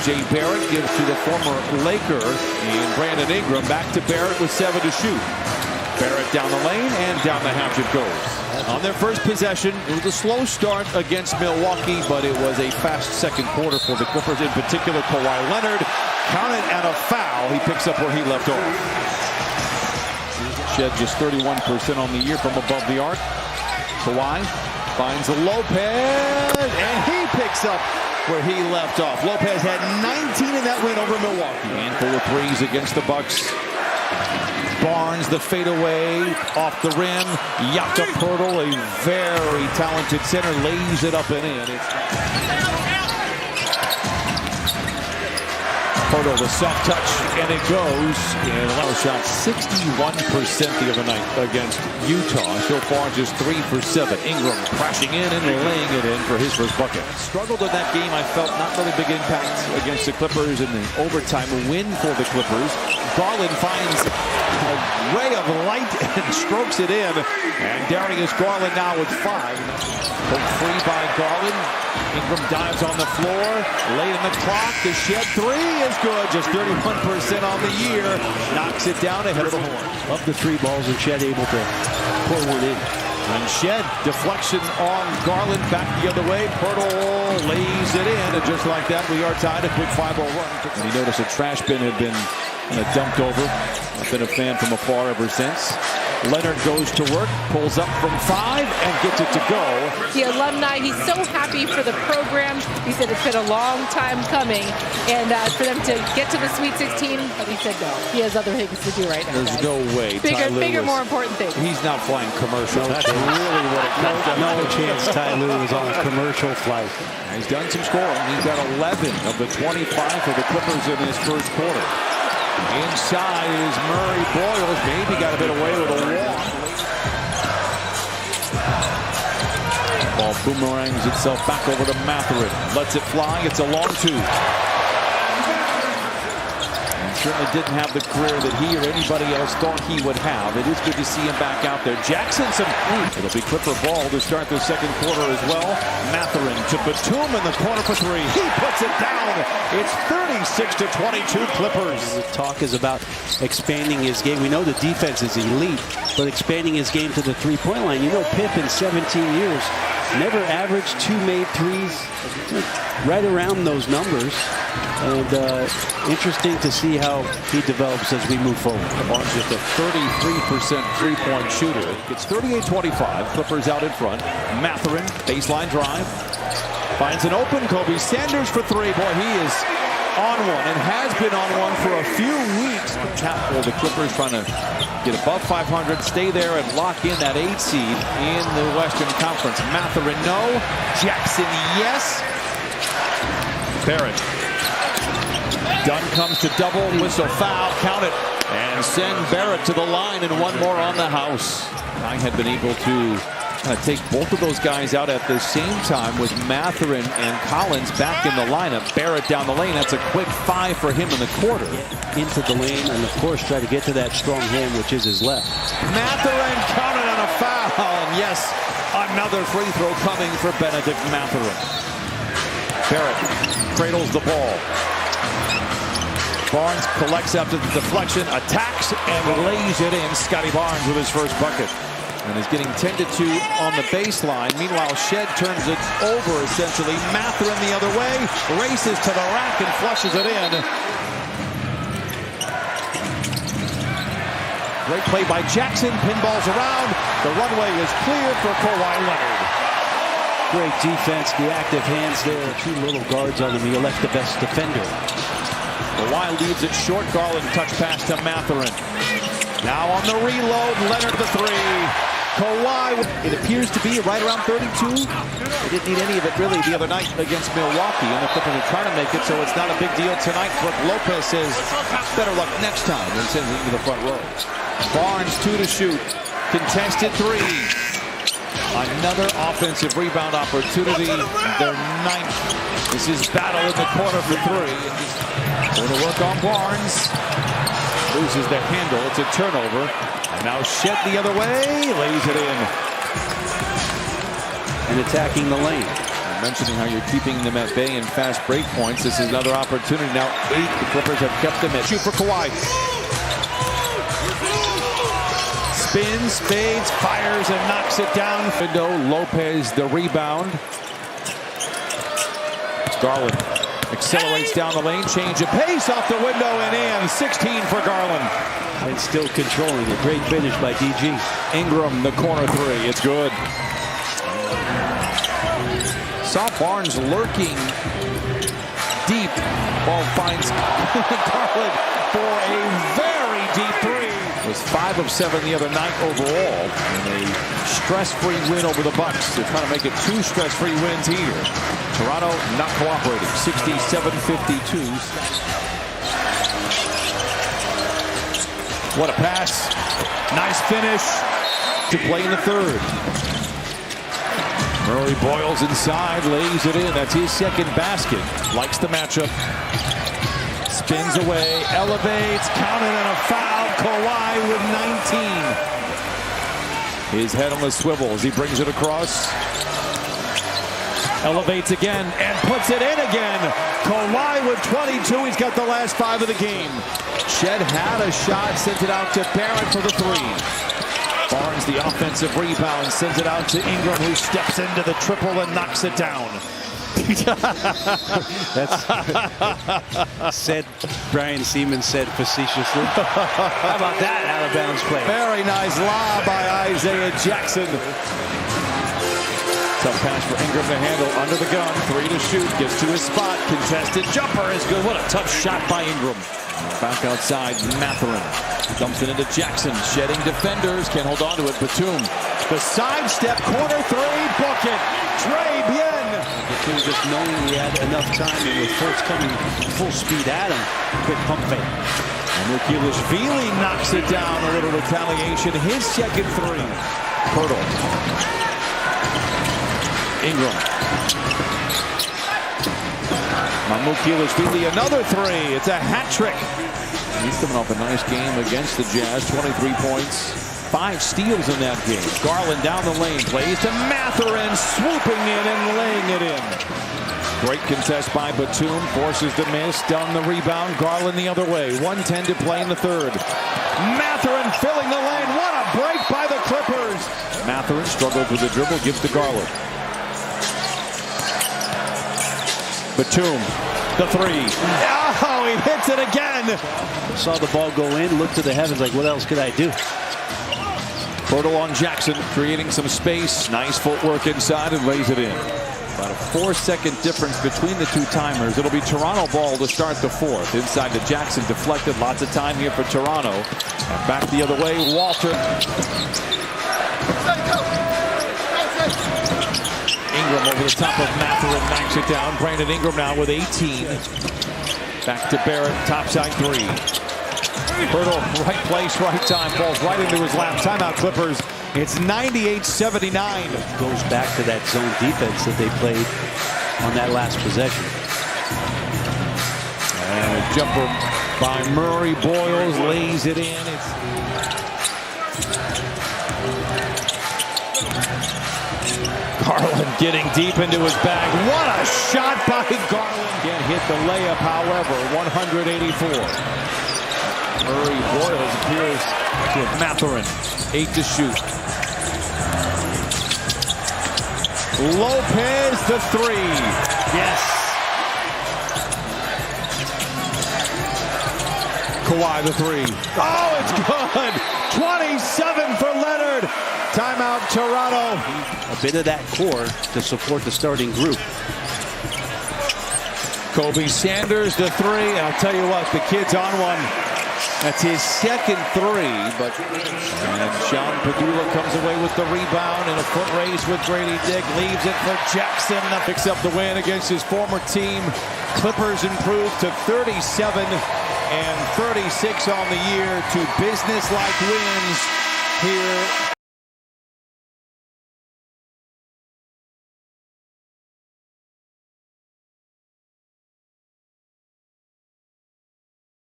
R.J. Barrett gives to the former Laker, and Brandon Ingram back to Barrett with 7 to shoot. Barrett down the lane, and down the hatch it goes. On their first possession, it was a slow start against Milwaukee, but it was a fast second quarter for the Clippers, in particular Kawhi Leonard. Counted and a foul. He picks up where he left off. Shed just 31% on the year from above the arc. Kawhi finds Lopez, and he picks up where he left off. Lopez had 19 in that win over Milwaukee. Handful of threes against the Bucks. Barnes, the fadeaway off the rim. Jakob Poeltl, a very talented center, lays it up and in. Poeltl, the soft touch, and it goes. And Leonard shot 61% the other night against Utah. So far, just 3 for 7. Ingram crashing in and laying it in for his first bucket. Struggled in that game. I felt not really big impact against the Clippers in the overtime win for the Clippers. Garland finds a ray of light and strokes it in. And Darius Garland now with 5. Pulled free by Garland. Ingram dives on the floor. Late in the clock. The Shed 3 is good. Just 31% on the year. Knocks it down ahead of the horn. Up the 3 balls, and Shed able to pour one in. And Shed, deflection on Garland, back the other way. Poeltl lays it in, and just like that, we are tied. A quick 5-0 run. And you notice a trash bin had been dumped over. I've been a fan from afar ever since. Leonard goes to work, pulls up from 5, and gets it to go. The alumni, he's so happy for the program. He said it's been a long time coming, and for them to get to the Sweet 16, but he said no. He has other things to do right now. There's guys. no way. Bigger, more important things. He's not flying commercial. That's really what it comes down to. No chance Ty Lue was on a commercial flight. He's done some scoring. He's got 11 of the 25 for the Clippers in his first quarter. Inside is Murray Boyles. Maybe got a bit away with a walk. Ball boomerangs itself back over to Mathurin. Lets it fly. It's a long 2. Certainly didn't have the career that he or anybody else thought he would have. It is good to see him back out there. Jackson, it'll be Clipper ball to start the second quarter as well. Mathurin to Batum in the corner for 3. He puts it down. It's 36-22 Clippers. The talk is about expanding his game. We know the defense is elite, but expanding his game to the 3-point line. You know, Pip in 17 years never averaged 2 made threes. Right around those numbers. And interesting to see how he develops as we move forward. Barnes just a 33% three-point shooter. It's 38-25. Clippers out in front. Mathurin, baseline drive. Finds an open. Kobe Sanders for 3. Boy, he is on one and has been on one for a few weeks. The Clippers trying to get above 500, stay there, and lock in that 8 seed in the Western Conference. Mathurin, no. Jackson, yes. Barrett. Dunn comes to double, whistle, foul, count it, and send Barrett to the line, and 1 more on the house. I had been able to take both of those guys out at the same time with Mathurin and Collins back in the lineup. Barrett down the lane. That's a quick 5 for him in the quarter. Into the lane, and of course try to get to that strong hand, which is his left. Mathurin counted on a foul, and yes, another free throw coming for Benedict Mathurin. Barrett cradles the ball. Barnes collects after the deflection, attacks, and lays it in. Scotty Barnes with his first bucket. And is getting tended to on the baseline. Meanwhile, Shed turns it over, essentially. Mathurin the other way, races to the rack and flushes it in. Great play by Jackson. Pinballs around. The runway is clear for Kawhi Leonard. Great defense, the active hands there. 2 little guards on him. He left the best defender. Kawhi leaves it short. Garland touch pass to Mathurin. Now on the reload, Leonard the 3. Kawhi, it appears to be right around 32. They didn't need any of it really the other night against Milwaukee, and the Clippers are trying to make it, so it's not a big deal tonight. But Lopez says better luck next time, and sends it into the front row. Barnes 2 to shoot. Contested 3. Another offensive rebound opportunity. Their 9th. This is battle in the corner for 3. Going to work on Barnes. Loses the handle. It's a turnover. And now Shed the other way. Lays it in. And attacking the lane. Mentioning how you're keeping them at bay in fast break points. This is another opportunity. Now 8. The Clippers have kept them at shoot for Kawhi. Spins, fades, fires, and knocks it down. Lopez the rebound. Garland accelerates down the lane, change of pace off the window and in. 16 for Garland. And still controlling a great finish by DG. Ingram, the corner 3. It's good. Saw Barnes lurking deep. Ball finds Garland for a very deep 3. It was 5 of 7 the other night overall. And a stress-free win over the Bucks. They're trying to make it 2 stress-free wins here. Toronto not cooperating. 67-52. What a pass. Nice finish to play in the 3rd. Murray Boyles inside, lays it in. That's his 2nd basket. Likes the matchup. Spins away, elevates, counted and a foul. Kawhi with 19. His head on the swivel as he brings it across. Elevates again and puts it in again. Kawhi with 22. He's got the last 5 of the game. Shed had a shot, sent it out to Barrett for the 3. Barnes, the offensive rebound, sends it out to Ingram, who steps into the triple and knocks it down. That's said, Brian Siemens said facetiously. How about that out of bounds play? Very nice lob by Isaiah Jackson. Tough pass for Ingram to handle under the gun. 3 to shoot, gets to his spot. Contested jumper is good. What a tough shot by Ingram. Back outside, Mathurin dumps it into Jackson. Shedding defenders, can't hold on to it. Batum, the sidestep, corner 3, book it. Trey Bien. Batum just knowing he had enough time and with first coming full speed at him. Quick pump fake. Mukilishvili knocks it down. A little retaliation. His 2nd 3. Hurdle. Ingram. Mukilishvili, another 3. It's a hat trick. He's coming off a nice game against the Jazz. 23 points, 5 steals in that game. Garland down the lane, plays to Mathurin, swooping in and laying it in. Great contest by Batum, forces the miss, down the rebound. Garland the other way. 1:10 to play in the 3rd. Mathurin filling the lane. What a break by the Clippers. Mathurin struggles with the dribble, gives to Garland. Batum, the 3. Oh, he hits it again. Saw the ball go in, looked to the heavens like, what else could I do? Portal on Jackson, creating some space. Nice footwork inside and lays it in. About a 4-second difference between the 2 timers. It'll be Toronto ball to start the 4th. Inside to Jackson, deflected. Lots of time here for Toronto. And back the other way, Walter. Ingram over the top of Mathurin, knocks it down. Brandon Ingram now with 18. Back to Barrett, topside 3. Hurdle, right place, right time. Falls right into his lap. Timeout Clippers. It's 98-79. Goes back to that zone defense that they played on that last possession. And a jumper by Murray. Boyles lays it in. Garland getting deep into his bag. What a shot by Garland. Can't hit the layup, however. 184. Murray Boyles appears to have Mathurin. 8 to shoot. Lopez the 3. Yes. Kawhi the 3. Oh, it's good. 27 for Leonard. Timeout Toronto. A bit of that core to support the starting group. Kobe Sanders the 3. I'll tell you what, the kid's on one. That's his 2nd 3, but and Sean Padula comes away with the rebound in a foot race with Grady Dick. Leaves it for Jackson. That picks up the win against his former team. Clippers improved to 37-36 on the year. 2 business-like wins here.